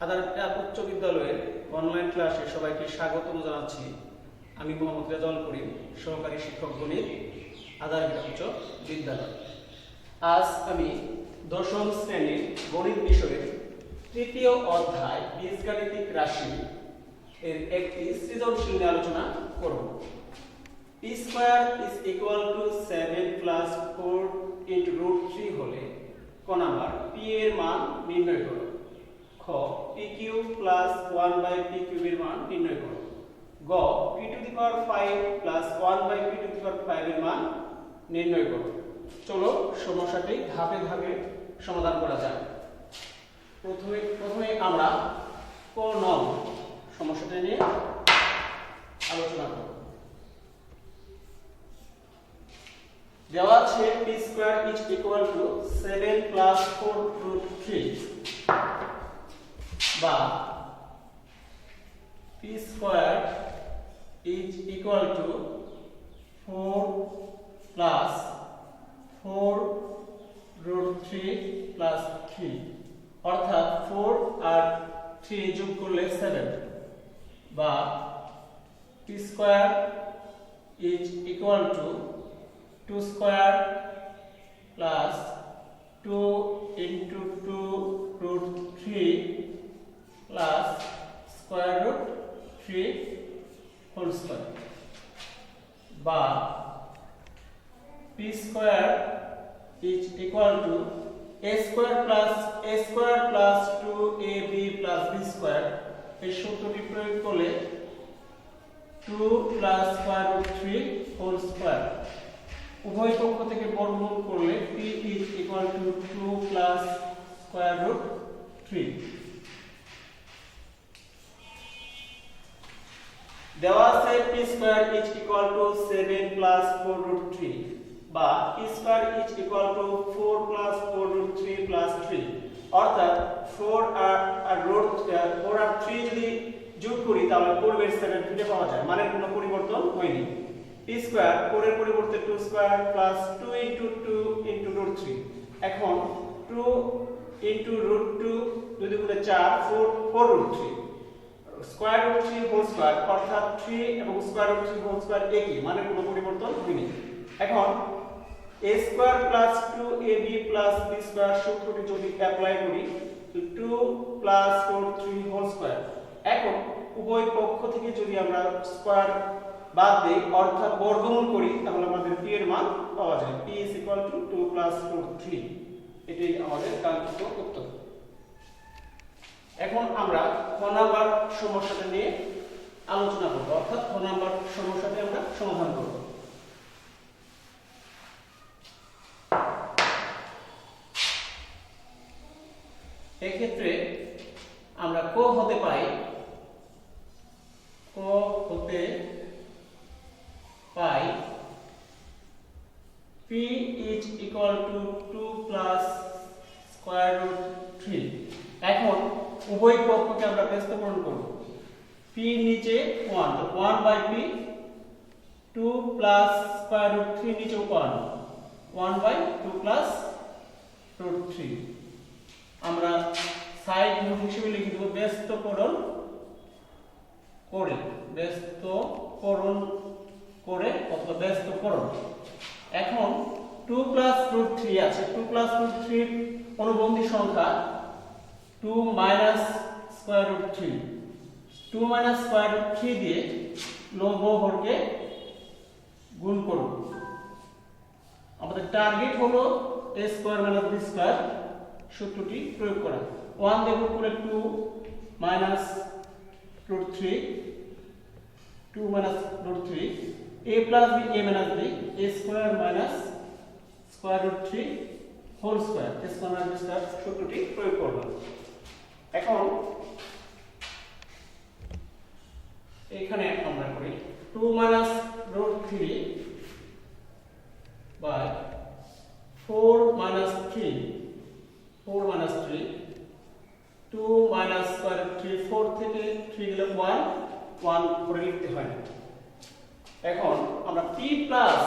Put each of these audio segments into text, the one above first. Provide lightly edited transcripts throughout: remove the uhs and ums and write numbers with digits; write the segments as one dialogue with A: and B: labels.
A: আদারপিটা উচ্চ বিদ্যালয়ের অনলাইন ক্লাসে সবাইকে স্বাগতম জানাচ্ছি। আমি মোহাম্মদ রেজাউল করিম, সহকারী শিক্ষক গণিত, আদারপিটা উচ্চ বিদ্যালয়। আজ আমি দশম শ্রেণীর গণিত বিষয়ের তৃতীয় অধ্যায় বীজগাণিতিক রাশি এর একটি সৃজনশীল নিয়ে আলোচনা করব। p square is equal to 7 plus 4 into √3 হলে ক নাম্বার p এর মান নির্ণয় করো। খ p cube plus 1 by p কিউবের মান নির্ণয় করো। গ p to the power 5 plus 1 by p to the power 5 এর মান নির্ণয় করো। চলো সমস্যাটি ধাপে ধাপে সমাধান করা যাক। প্রথমে আমরা ক নং সমস্যাটি নিয়ে আলোচনা করব। দেওয়া আছে p square is equal to 7 plus 4 √3 বা p square is equal two 4 plus 4 √3 plus 3, অর্থাৎ 4 আর 3 যোগ করলে 7, বা p square is equal to 2 square plus 2 into 2 √3 plus square root 3 whole square, বা p square is equal to a square plus 2ab plus b square. এই সূত্রটি প্রয়োগ করলে 2 plus square root 3 whole square. উভয় পক্ষ থেকে বর্গমূল করলে p is equal to 2 plus square root 3। দেওয়া আছে p square is equal to 7 plus 4 √3 বা p square is equal two 4 plus 4 √3 plus 3, অর্থাৎ 4 আর 3 যদি যোগ করি তাহলে পূর্বের 7 ফিরে পাওয়া যায়, মানের কোনো পরিবর্তন হয়নি। p স্কয়ার 4 এর পরিবর্তে 2 স্কয়ার প্লাস 2 ইনটু 2 ইনটু √3। এখন 2 ইনটু √2 যদি গুণে 4 4 √3 স্কয়ার রুট 3 হোল স্কয়ার, অর্থাৎ 3 এবং স্কয়ার রুট 3 হোল স্কয়ার একই, মানে কোনো পরিবর্তন হয়নি। এখন a square plus 2ab plus b square সূত্রটি যদি অ্যাপ্লাই করি 2 প্লাস 3 হোল স্কয়ার। এখন উভয় পক্ষ থেকে যদি আমরা স্কয়ার বাদ দেই, অর্থাৎ বর্গমূল করি, তাহলে আমাদের p এর মান পাওয়া যায়। p is equal to 2 plus 3। এটাই আমাদের কাঙ্ক্ষিত উত্তর। এখন আমরা ক নাম্বার সমস্যাটা নিয়ে আলোচনা করব, অর্থাৎ ক নাম্বার সমস্যাটি আমরা সমাধান করব। এক্ষেত্রে আমরা ক হতে পাই p is equal to 2 plus square root 3। এখন উভয় পক্ষকে আমরা ব্যস্তকরণ করব। p নিচে 1 by p, 2 plus square root 3 নিচে 1 by 2 plus root 3। আমরা সাইড নোট হিসেবে লিখে দেব ব্যস্তকরণ করে অথবা ব্যস্তকরণ। এখন 2 plus root 3 আছে, 2 plus root 3 এর অনুবন্ধী সংখ্যা 2 minus square root 3। 2 minus square root 3 দিয়ে লম্ব হরকে গুণ করব। আমাদের টার্গেট হলো a square minus b square সূত্রটি প্রয়োগ করা। 1 দিয়ে গুণ করলে 2 minus root 3, 2 minus root 3, a plus b, a minus b, a square minus square root 3 whole square, a square minus b square সূত্রটি প্রয়োগ করব। এখন এখানে আমরা করি 2 minus root 3 by 4 minus 3, 2 minus square root 3, 4 থেকে 3 গেলে 1 করে লিখতে হয়। এখন আমরা p plus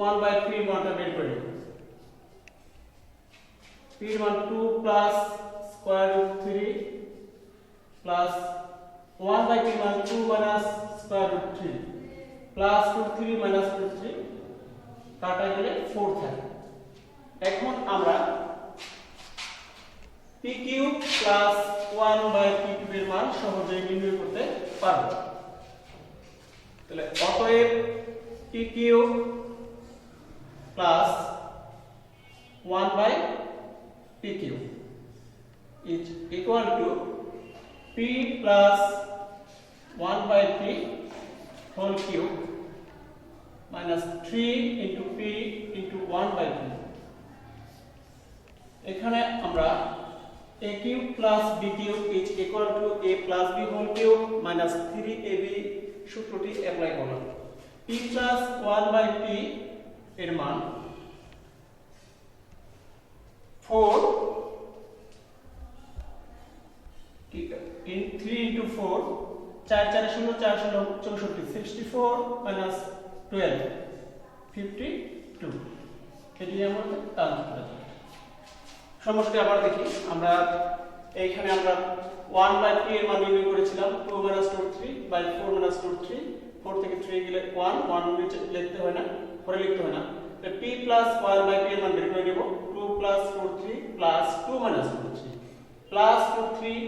A: 1 by 3 মানটা বের করি। p এর মান 2 plus square root 3 plus 1 by p মান 2 minus square root 3 plus root 3 minus root 3 কাটা গেলে 4 থাকে। এখন আমরা p cube plus 1 by p cube এর মান সহজেই নির্ণয় করতে পারব। তাহলে অতএব p cube plus 1 by p cube is equal to p plus 1 by p whole cube minus 3 into p into 1 by p। এখানে আমরা a cube plus b cube is equal to a plus b whole cube minus 3ab সূত্রটি apply করলাম। p plus 1 by p এর মান 4 in 3 into 4 4 4 0 4 0 64 64 minus 12 52 এটি আমাদের answer. সমস্যাটি আবার দেখি। আমরা এইখানে আমরা 1 বাই p এর মান নির্ণয় করেছিলাম 2 minus root 3 by 4 minus root 3 4 থেকে 3 গেলে 1 1 নিচে লিখতে হয় না, পরে লিখতে হয় না। তো p plus 1 by p এর মান বের করে নেব 2 plus root 3 plus 2 minus root 3 plus root 3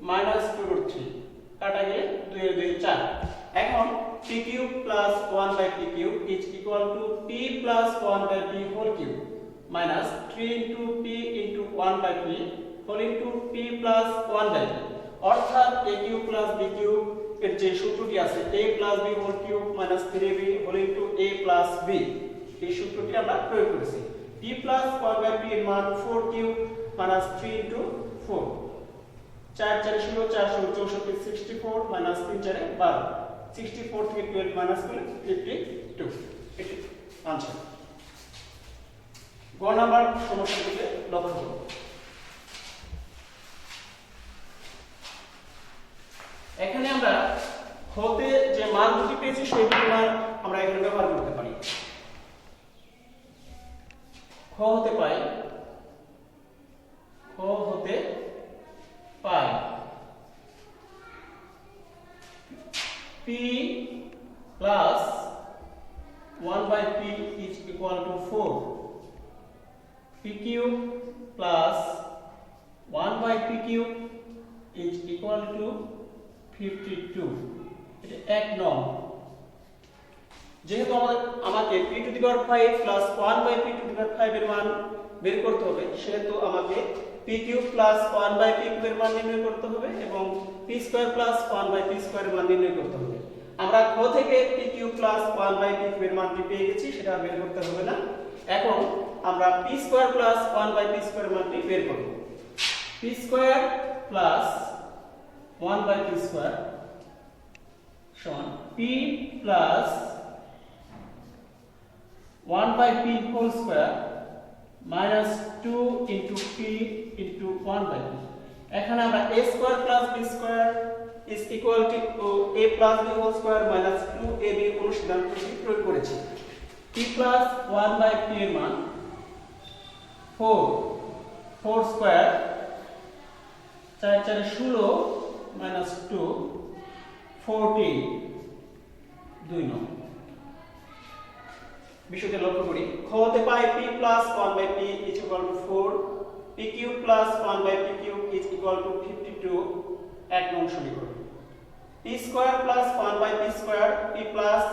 A: minus 2 root 3 কাটা গেলে 2 এর 2 4। এখন p cube plus 1 by p cube is equal to p plus 1 by p whole cube minus 3 into p into 1 by p whole into p plus 1 by p। অর্থাৎ a cube plus b cube এর যে সূত্রটি আছে a plus b whole cube minus 3b whole into a plus b, এই সূত্রটি আমরা প্রয়োগ করেছি। p plus 1 by p এর মান 4 কিউব minus 3 into 4 4 4 0 4 0 64 64 minus 3 4 12 64 থেকে 12 মাইনাস করলে 52 এটি आंसर। গ নাম্বার সমস্যাটিতে লক্ষ্য করুন। এখানে আমরা হতে যে মান দুটি পেয়েছি সেই দুটি মান আমরা এখানে ব্যবহার করতে পারি। খ হতে পাই p plus 1 by p is equal to 4 p cube plus 1 by p cube is equal to 52 এটা এক নং। যেহেতু আমাকে p to the power 5 plus 1 by p to the power 5 এর মান বের করতে হবে, সেহেতু আমাকে p cube plus 1 by p cube এর মান নির্ণয় করতে হবে এবং p square plus 1 by p square এর মান নির্ণয় করতে হবে। আমরা খ থেকে p cube plus 1 by p cube এর মানটি পেয়ে গেছি, সেটা বের করতে হবে না। এখন আমরা p square plus 1 by p square এর মানটি বের করব। p square plus 1 by p square সমান p plus 1 by p whole square minus 2 into p into 1 by p। এখানে আমরা a square plus b square is equal to a plus b whole square minus 2ab অনুসিদ্ধান্তটি প্রয়োগ করেছি। p plus 1 by p এর মান 4 square 4 4 16 minus 2 14 2 নং। বিষয়টি লক্ষ্য করি। খ হতে পাই p plus 1 by p is equal to 4 p cube plus 1 by p cube is equal to 52 এক নং সমীকরণ। p square plus 1 by p square p plus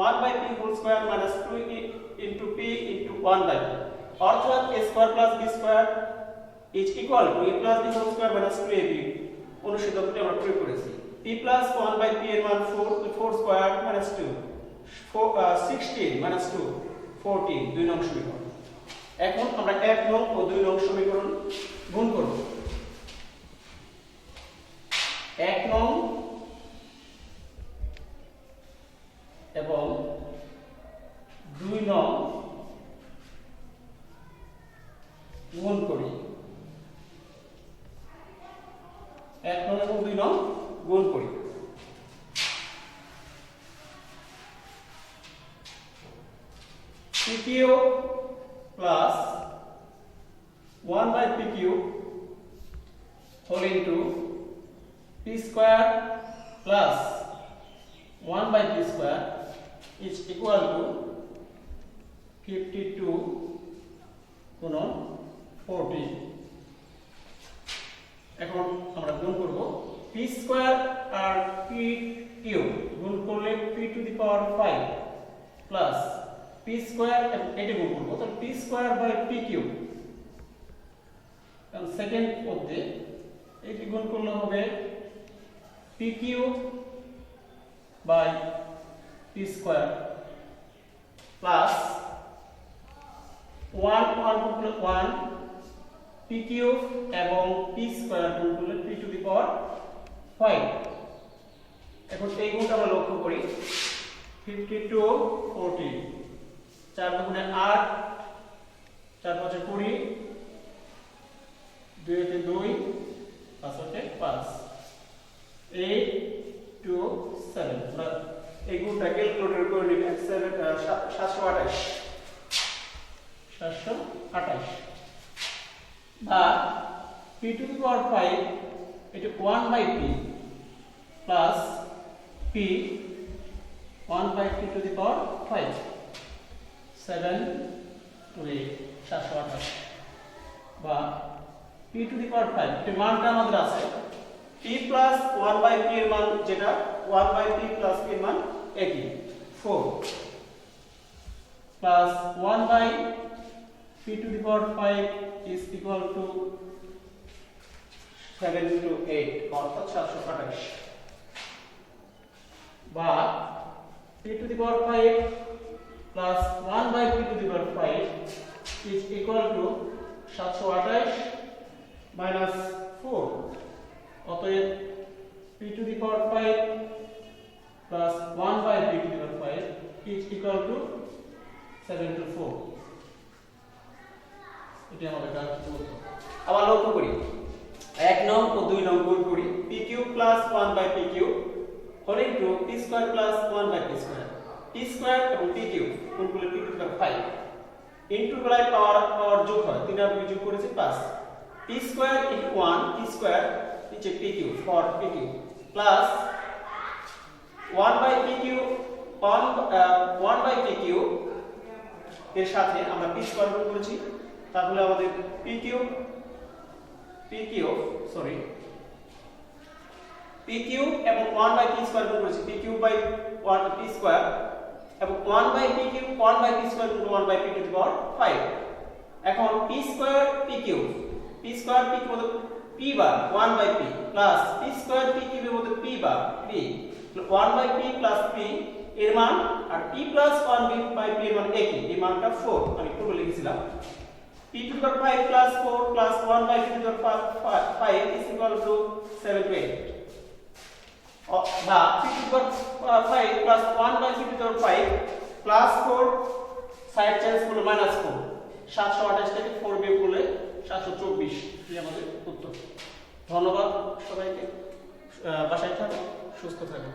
A: 1 by p whole square minus 2 into p into 1 by p অর্থাৎ a square plus b square is equal to a plus b whole square minus 2ab অনুসিদ্ধান্তটি আমরা প্রয়োগ করেছি। p plus 1 by p এর মান 4 square minus 2 16 minus 2 14 দুই নং সমীকরণ। এখন আমরা এক নং ও দুই নং সমীকরণ গুণ করব। এক নং এবং দুই নং গুণ করি। এক নং এবং দুই নং গুণ করি। p cube plus 1 by p cube whole into p square plus 1 by p square is equal to 52 গুণন 40। এখন আমরা গুণ করব p স্কয়ার আর p কিউব গুণ করলে p to the power 5 plus p square এটা গুণ করব তাহলে p square by p cube. কারণ সেকেন্ড পদে এটি গুণ করলে হবে p cube by p square plus 1 p cube এবং p স্কয়ার গুণ করলে p টু দি পাওয়ার 5। এখন এই গুণটা আমরা লক্ষ্য করি 52 40 4 দুগুণে 8 4 5 20 2 তে 2 5 তে 5 8 2 7 আমরা এই গুণটা ক্যালকুলেটর করে নিবেন 728 বা p টু দি পাওয়ার 5 এটা 1 by p plus p 1 by p to the power 5 7 to 8 728 বা p টু দি পাওয়ার 5 এর মানটা আমাদের আছে p প্লাস 1 বাই p এর মান যেটা 1 বাই p প্লাস p এর মান একই 4 plus 1 by p to the power 5 is equal to 7 to 8 অর্থাৎ 728 বা p to the power 5 plus 1 by p to the power 5 is equal to 728 minus 4 অতএব p to the power 5 plus 1 by p to the power 5 is equal to 7 to 4। এটা আমাদের কাজ করতে আবার লক্ষ্য করি 1 নং ও 2 নং গুণ করি p3 1 by p3 whole into p square 1 by p square এবং p3 গুণ করলে p to the power 5 into বেলায় পাওয়ার যোগ হয় 3 আর 2 যোগ করেছে 5 p square into 1 p square নিচে p3 for p3 plus 1 by p3 1 by p3 এর সাথে আমরা p স্কয়ার গুণ করেছি তাহলে আমাদের p কিউব এবং 1 বাই p স্কয়ার গুণ করেছি p cube by 1 p square এবং 1 by p cube 1 by p square গুণ 1 by p to the power 5। এখন p স্কয়ার p কিউব মধ্যে p বার 1 by p plus p square p কিউবের মধ্যে p বার p 1 by p plus p এর মান আর p প্লাস 1 বাই p এর মান একই এই মানটা 4 আমি পূর্বে লিখেছিলাম p to the power 5 plus 4 plus 1 by p to the power 5 is equal to 7 to 8 বা p to the power 5 plus 1 by p to the power 5 plus 4 side change করলে -4 728 থেকে 4 বিয়োগ করলে 724 এই আমাদের উত্তর। ধন্যবাদ সবাইকে, বাসায় থাকুন, সুস্থ থাকুন।